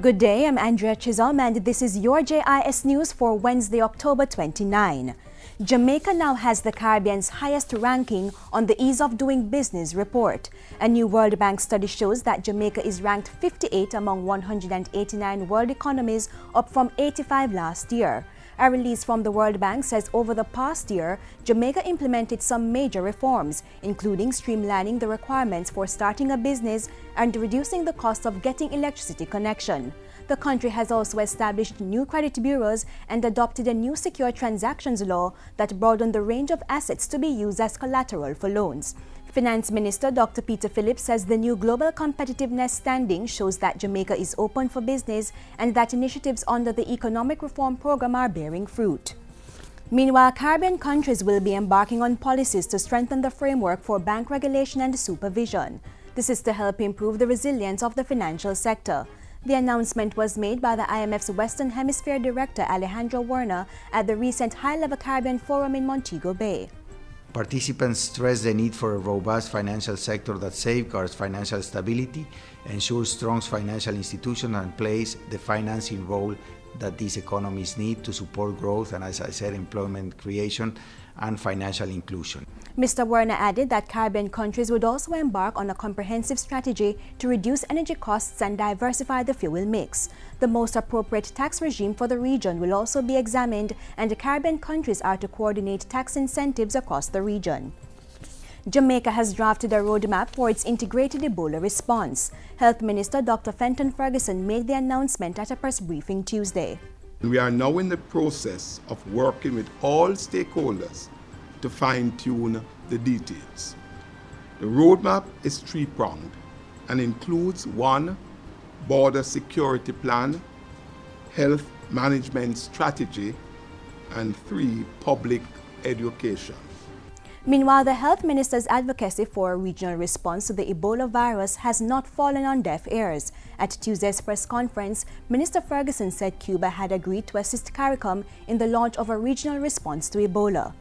Good day, I'm Andrea Chisholm and this is your JIS News for Wednesday, October 29. Jamaica now has the Caribbean's highest ranking on the Ease of Doing Business report. A new World Bank study shows that Jamaica is ranked 58 among 189 world economies, up from 85 last year. A release from the World Bank says over the past year, Jamaica implemented some major reforms, including streamlining the requirements for starting a business and reducing the cost of getting electricity connection. The country has also established new credit bureaus and adopted a new secure transactions law that broadened the range of assets to be used as collateral for loans. Finance Minister Dr. Peter Phillips says the new global competitiveness standing shows that Jamaica is open for business and that initiatives under the economic reform program are bearing fruit. Meanwhile, Caribbean countries will be embarking on policies to strengthen the framework for bank regulation and supervision. This is to help improve the resilience of the financial sector. The announcement was made by the IMF's Western Hemisphere Director Alejandro Werner at the recent High-Level Caribbean Forum in Montego Bay. Participants stressed the need for a robust financial sector that safeguards financial stability, ensures strong financial institutions, and plays the financing role that these economies need to support growth and, as I said, employment creation and financial inclusion. Mr. Werner added that Caribbean countries would also embark on a comprehensive strategy to reduce energy costs and diversify the fuel mix. The most appropriate tax regime for the region will also be examined, and the Caribbean countries are to coordinate tax incentives across the region. Jamaica has drafted a roadmap for its integrated Ebola response. Health Minister Dr. Fenton Ferguson made the announcement at a press briefing Tuesday. We are now in the process of working with all stakeholders to fine-tune the details. The roadmap is three-pronged and includes 1. Border security plan, health management strategy, and 3. Public education. Meanwhile, the health minister's advocacy for a regional response to the Ebola virus has not fallen on deaf ears. At Tuesday's press conference, Minister Ferguson said Cuba had agreed to assist CARICOM in the launch of a regional response to Ebola.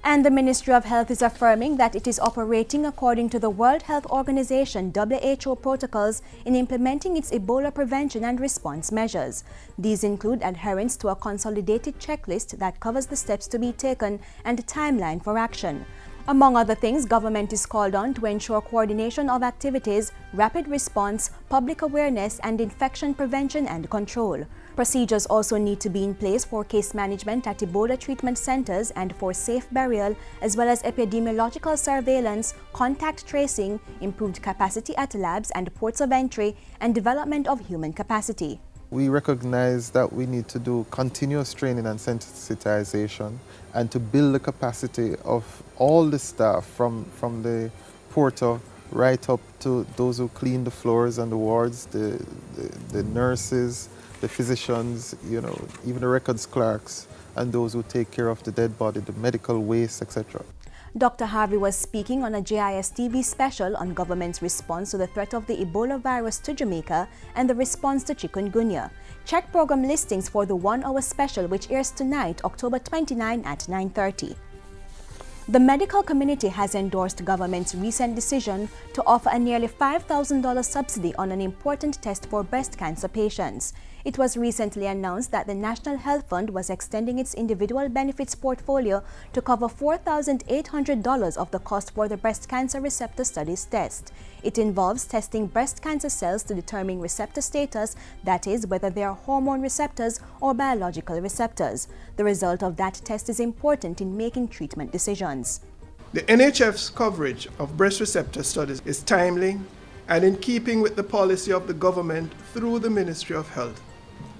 And the Ministry of Health is affirming that it is operating according to the World Health Organization (W.H.O) protocols in implementing its Ebola prevention and response measures. These include adherence to a consolidated checklist that covers the steps to be taken and a timeline for action. Among other things, government is called on to ensure coordination of activities, rapid response, public awareness, and infection prevention and control. Procedures also need to be in place for case management at Ebola treatment centers and for safe burial, as well as epidemiological surveillance, contact tracing, improved capacity at labs and ports of entry, and development of human capacity. We recognize that we need to do continuous training and sensitization and to build the capacity of all the staff from the porter right up to those who clean the floors and the wards, the nurses, the physicians, even the records clerks, and those who take care of the dead body, the medical waste, etc. Dr. Harvey was speaking on a JIS TV special on government's response to the threat of the Ebola virus to Jamaica and the response to chikungunya. Check program listings for the 1-hour special, which airs tonight, October 29 at 9:30. The medical community has endorsed government's recent decision to offer a nearly $5,000 subsidy on an important test for breast cancer patients. It was recently announced that the National Health Fund was extending its individual benefits portfolio to cover $4,800 of the cost for the breast cancer receptor studies test. It involves testing breast cancer cells to determine receptor status, that is, whether they are hormone receptors or biological receptors. The result of that test is important in making treatment decisions. The NHF's coverage of breast receptor studies is timely and in keeping with the policy of the government through the Ministry of Health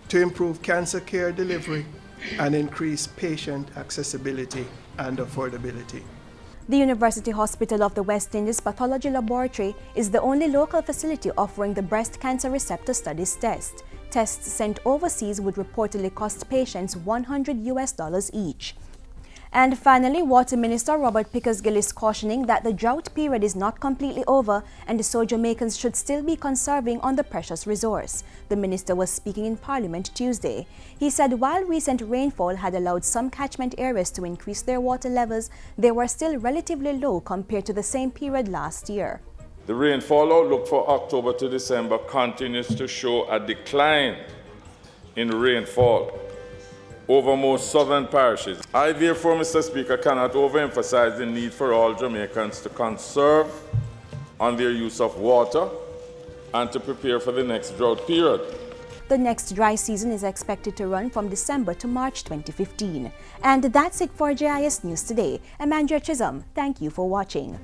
to improve cancer care delivery and increase patient accessibility and affordability. The University Hospital of the West Indies Pathology Laboratory is the only local facility offering the breast cancer receptor studies test. Tests sent overseas would reportedly cost patients $100 each. And finally, Water Minister Robert Pickersgill is cautioning that the drought period is not completely over, and so Jamaicans should still be conserving on the precious resource. The minister was speaking in Parliament Tuesday. He said while recent rainfall had allowed some catchment areas to increase their water levels, they were still relatively low compared to the same period last year. The rainfall outlook for October to December continues to show a decline in rainfall over most southern parishes. I therefore, Mr. Speaker, cannot overemphasize the need for all Jamaicans to conserve on their use of water and to prepare for the next drought period. The next dry season is expected to run from December to March 2015. And that's it for JIS News today. I'm Andrea Chisholm. Thank you for watching.